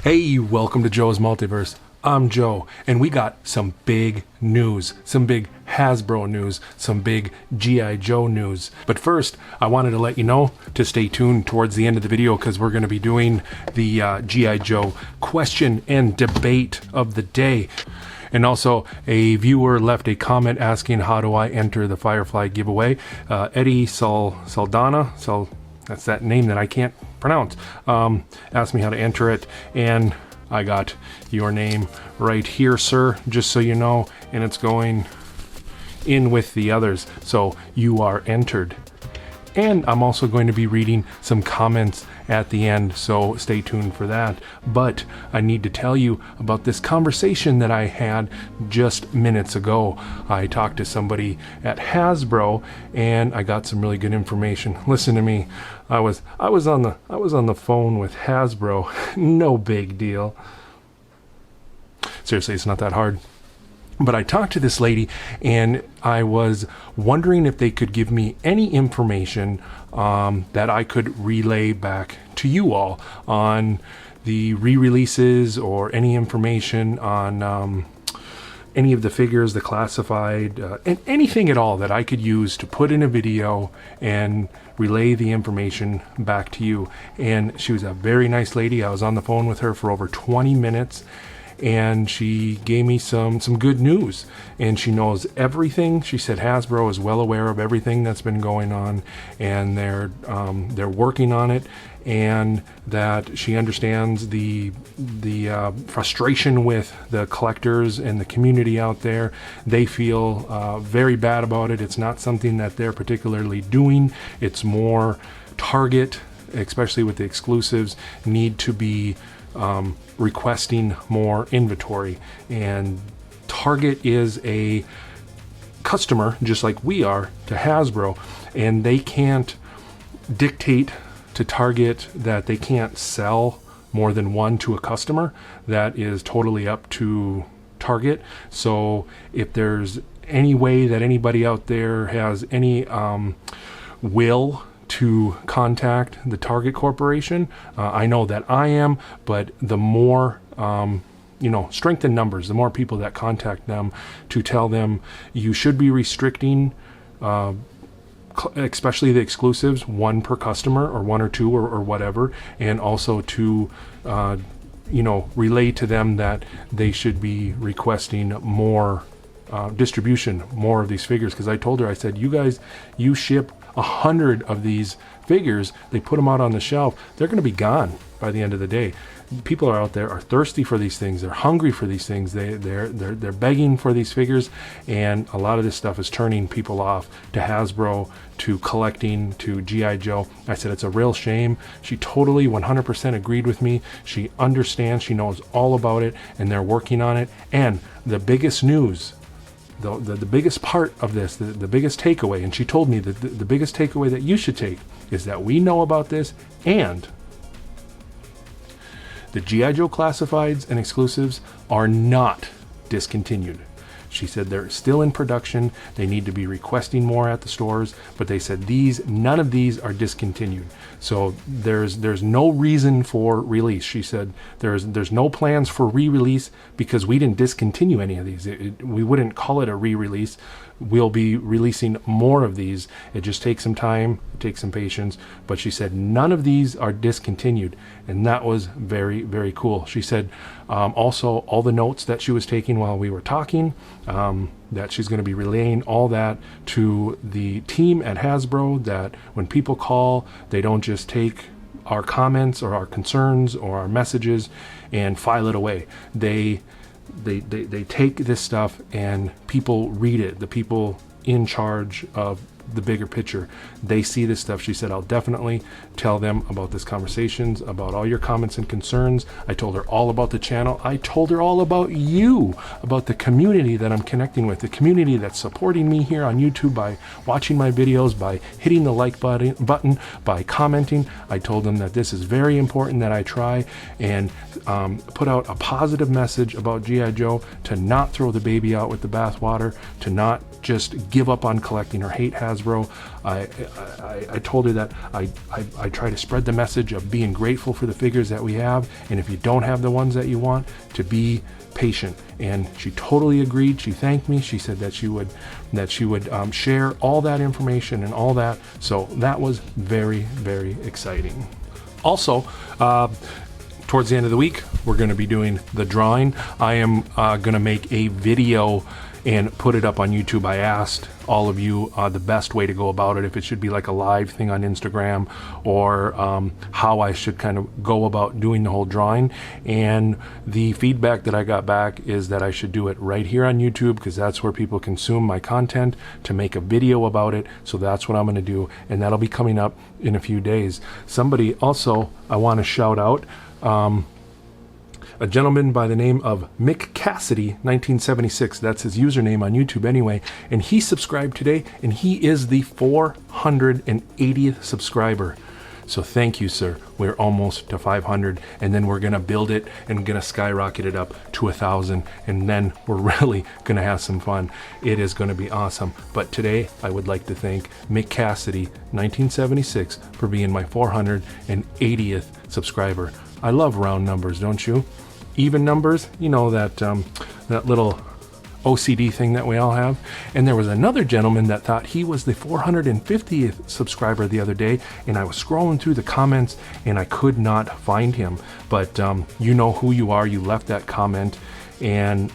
Hey, welcome to Joe's Multiverse. I'm Joe, and we got some big news, some big Hasbro news, some big G.I. Joe news. But first, I wanted to let you know to stay tuned towards the end of the video because we're going to be doing the G.I. Joe question and debate of the day. And also, a viewer left a comment asking how do I enter the Firefly giveaway. Eddie Saldana, that's that name that I can't pronounce, asked me how to enter it, and I got your name right here, sir, just so you know, and it's going in with the others, so you are entered. And I'm also going to be reading some comments at the end, so stay tuned for that. But I need to tell you about this conversation that I had just minutes ago. I talked to somebody at Hasbro and I got some really good information. Listen to me. I was on the phone with Hasbro. No big deal. Seriously, it's not that hard. But I talked to this lady and I was wondering if they could give me any information that I could relay back to you all on the re-releases or any information on any of the figures, the classified, and anything at all that I could use to put in a video and relay the information back to you. And she was a very nice lady. I was on the phone with her for over 20 minutes. And she gave me some good news, and she knows everything. She said Hasbro is well aware of everything that's been going on, and they're working on it, and that she understands the frustration with the collectors and the community out there. They feel very bad about it. It's not something that they're particularly doing. It's more Target, especially with the exclusives, need to be requesting more inventory, and Target is a customer just like we are to Hasbro, and they can't dictate to Target that they can't sell more than one to a customer. That is totally up to Target. So if there's any way that anybody out there has any will to contact the Target Corporation, I know that I am, but the more strength in numbers, the more people that contact them to tell them you should be restricting especially the exclusives, one per customer or one or two or whatever, and also to relay to them that they should be requesting more distribution, more of these figures. Because I told her, I said, you ship 100 of these figures, they put them out on the shelf, they're going to be gone by the end of the day. People are out there are thirsty for these things, they're hungry for these things, they're begging for these figures, and a lot of this stuff is turning people off to Hasbro, to collecting, to G.I. Joe. I said it's a real shame. She totally 100% agreed with me. She understands, she knows all about it, and they're working on it. And the biggest news, the biggest part of this, the biggest takeaway, and she told me that the biggest takeaway that you should take is that we know about this, and the G.I. Joe classifieds and exclusives are not discontinued. She said they're still in production. They need to be requesting more at the stores, but they said none of these are discontinued. So there's no reason for release. She said there's no plans for re-release because we didn't discontinue any of these. We wouldn't call it a re-release. We'll be releasing more of these. It just takes some time, it takes some patience. But she said none of these are discontinued, and that was very, very cool. She said also all the notes that she was taking while we were talking, that she's going to be relaying all that to the team at Hasbro, that when people call, they don't just take our comments or our concerns or our messages and file it away. They take this stuff and people read it. The people in charge of the bigger picture, they see this stuff. She said, I'll definitely tell them about this conversations, about all your comments and concerns. I told her all about the channel. I told her all about you, about the community that I'm connecting with, the community that's supporting me here on YouTube by watching my videos, by hitting the like button, by commenting. I told them that this is very important that I try and put out a positive message about G.I. Joe, to not throw the baby out with the bathwater, to not just give up on collecting or hate Hasbro. I told her that I try to spread the message of being grateful for the figures that we have, and if you don't have the ones that you want, to be patient. And she totally agreed. She thanked me. She said that she would share all that information and all that. So that was very, very exciting. Also, towards the end of the week, we're going to be doing the drawing. I am going to make a video and put it up on YouTube. I asked all of you the best way to go about it, if it should be like a live thing on Instagram, or how I should kind of go about doing the whole drawing. And the feedback that I got back is that I should do it right here on YouTube, because that's where people consume my content, to make a video about it. So that's what I'm going to do, and that'll be coming up in a few days. Somebody also I want to shout out, a gentleman by the name of Mick Cassidy 1976. That's his username on YouTube anyway. And he subscribed today, and he is the 480th subscriber. So thank you, sir. We're almost to 500, and then we're going to build it and going to skyrocket it up to 1,000. And then we're really going to have some fun. It is going to be awesome. But today I would like to thank Mick Cassidy 1976 for being my 480th subscriber. I love round numbers, don't you? Even numbers, you know, that little OCD thing that we all have. And there was another gentleman that thought he was the 450th subscriber the other day, and I was scrolling through the comments and I could not find him. But you know who you are. You left that comment, and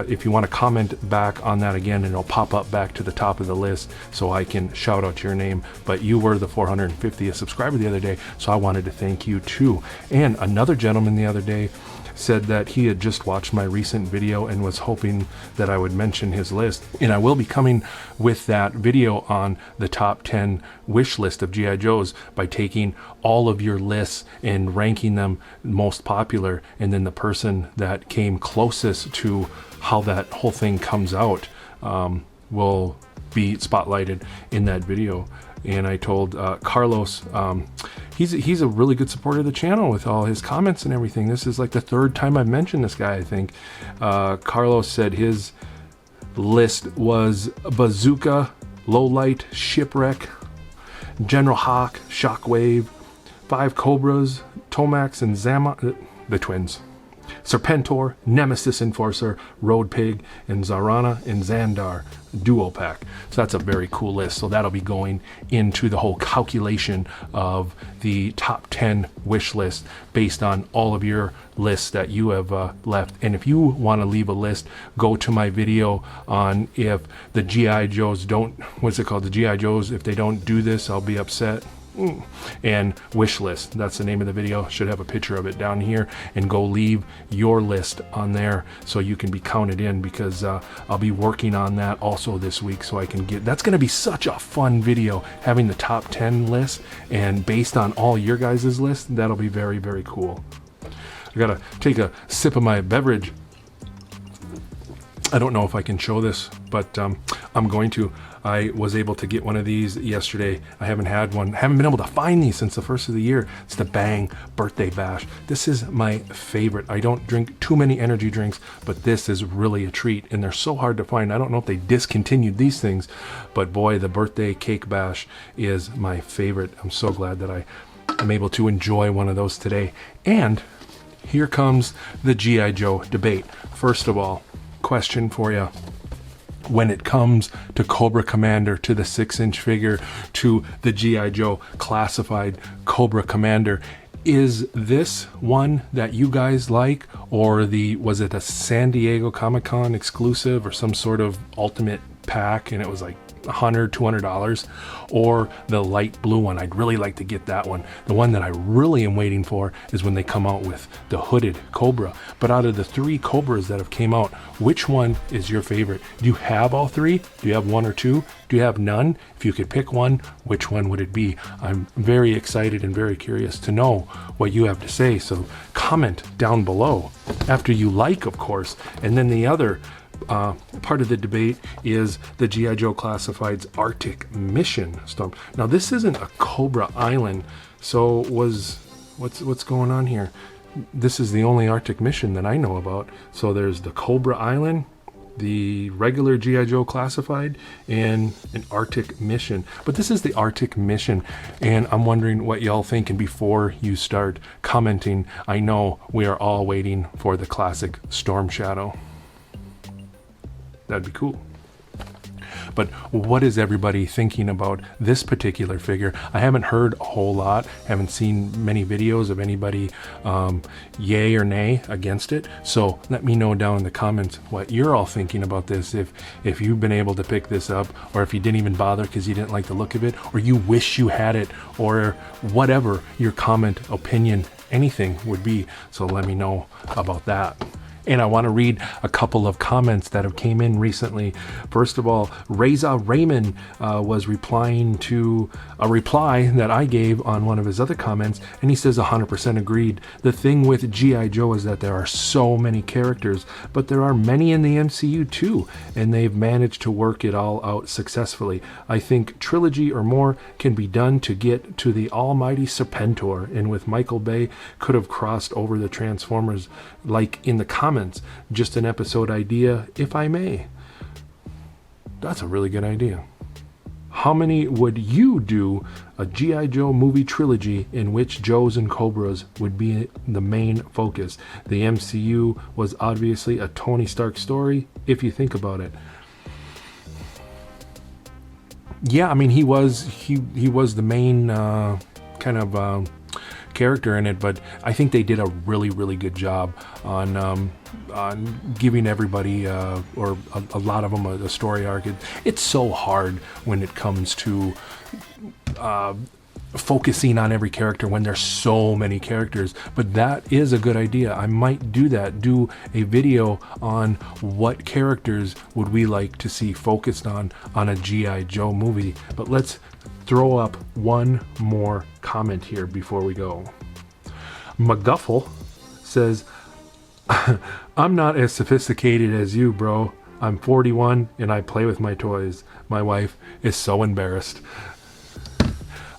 if you want to comment back on that again, and it'll pop up back to the top of the list so I can shout out your name. But you were the 450th subscriber the other day, so I wanted to thank you too. And another gentleman the other day said that he had just watched my recent video and was hoping that I would mention his list. And I will be coming with that video on the top 10 wish list of G.I. Joes by taking all of your lists and ranking them most popular, and then the person that came closest to how that whole thing comes out will be spotlighted in that video. And I told Carlos, he's a really good supporter of the channel with all his comments and everything. This is like the third time I've mentioned this guy, I think. Carlos said his list was Bazooka, Lowlight, Shipwreck, General Hawk, Shockwave, 5 Cobras, Tomax and Zama, the twins, Serpentor, Nemesis Enforcer, Road Pig, and Zarana and Xandar duo pack. So that's a very cool list. So that'll be going into the whole calculation of the top 10 wish list based on all of your lists that you have left. And if you want to leave a list, go to my video on if the G.I. Joes don't, what's it called? The G.I. Joes, if they don't do this, I'll be upset. And wish list, that's the name of the video. Should have a picture of it down here, and go leave your list on there so you can be counted in, because I'll be working on that also this week, so I can get, that's going to be such a fun video, having the top 10 list and based on all your guys' list. That'll be very, very cool. I gotta take a sip of my beverage. I don't know if I can show this, but I'm going to. I was able to get one of these yesterday. I haven't had one, haven't been able to find these since the first of the year. It's the Bang Birthday Bash. This is my favorite. I don't drink too many energy drinks, but this is really a treat, and they're so hard to find. I don't know if they discontinued these things, but boy, the Birthday Cake Bash is my favorite. I'm so glad that I'm able to enjoy one of those today. And here comes the G.I. Joe debate. First of all, question for you. When it comes to Cobra Commander, to the 6-inch figure, to the G.I. Joe classified Cobra Commander, is this one that you guys like, or was it a San Diego Comic-Con exclusive or some sort of ultimate pack and it was like $100, $200, or the light blue one? I'd really like to get that one. The one that I really am waiting for is when they come out with the hooded Cobra. But out of the 3 Cobras that have came out, which one is your favorite? Do you have all 3? Do you have 1 or 2? Do you have none? If you could pick one, which one would it be? I'm very excited and very curious to know what you have to say. So comment down below after you like, of course. And then the other part of the debate is the G.I. Joe Classified's Arctic Mission Storm. Now this isn't a Cobra Island, so what's going on here? This is the only Arctic mission that I know about. So there's the Cobra Island, the regular G.I. Joe Classified, and an Arctic Mission. But this is the Arctic Mission, and I'm wondering what y'all think. And before you start commenting, I know we are all waiting for the classic Storm Shadow. That'd be cool. But what is everybody thinking about this particular figure? I haven't heard a whole lot, haven't seen many videos of anybody yay or nay against it. So let me know down in the comments what you're all thinking about this. If you've been able to pick this up, or if you didn't even bother because you didn't like the look of it, or you wish you had it, or whatever your comment, opinion, anything would be. So let me know about that. And I want to read a couple of comments that have came in recently. First of all, Reza Raymond was replying to a reply that I gave on one of his other comments, and he says 100% agreed. The thing with G.I. Joe is that there are so many characters, but there are many in the MCU too, and they've managed to work it all out successfully. I think trilogy or more can be done to get to the almighty Serpentor, and with Michael Bay could have crossed over the Transformers like in the comments. Just an episode idea, if I may. That's a really good idea. How many would you do a G.I. Joe movie trilogy in which Joes and Cobras would be the main focus? The MCU was obviously a Tony Stark story, if you think about it. Yeah, I mean, he was the main kind of character in it, but I think they did a really good job on giving everybody or a lot of them a story arc. It's so hard when it comes to focusing on every character when there's so many characters, but that is a good idea. I might do a video on what characters would we like to see focused on a G.I. Joe movie. But let's throw up one more comment here before we go. McGuffle says, I'm not as sophisticated as you, bro. I'm 41 and I play with my toys. My wife is so embarrassed.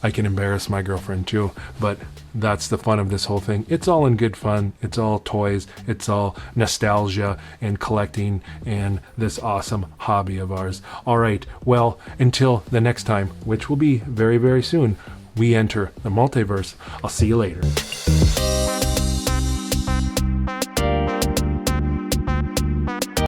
I can embarrass my girlfriend too, but that's the fun of this whole thing. It's all in good fun. It's all toys. It's all nostalgia and collecting and this awesome hobby of ours. All right, well, until the next time, which will be very soon, we enter the multiverse. I'll see you later.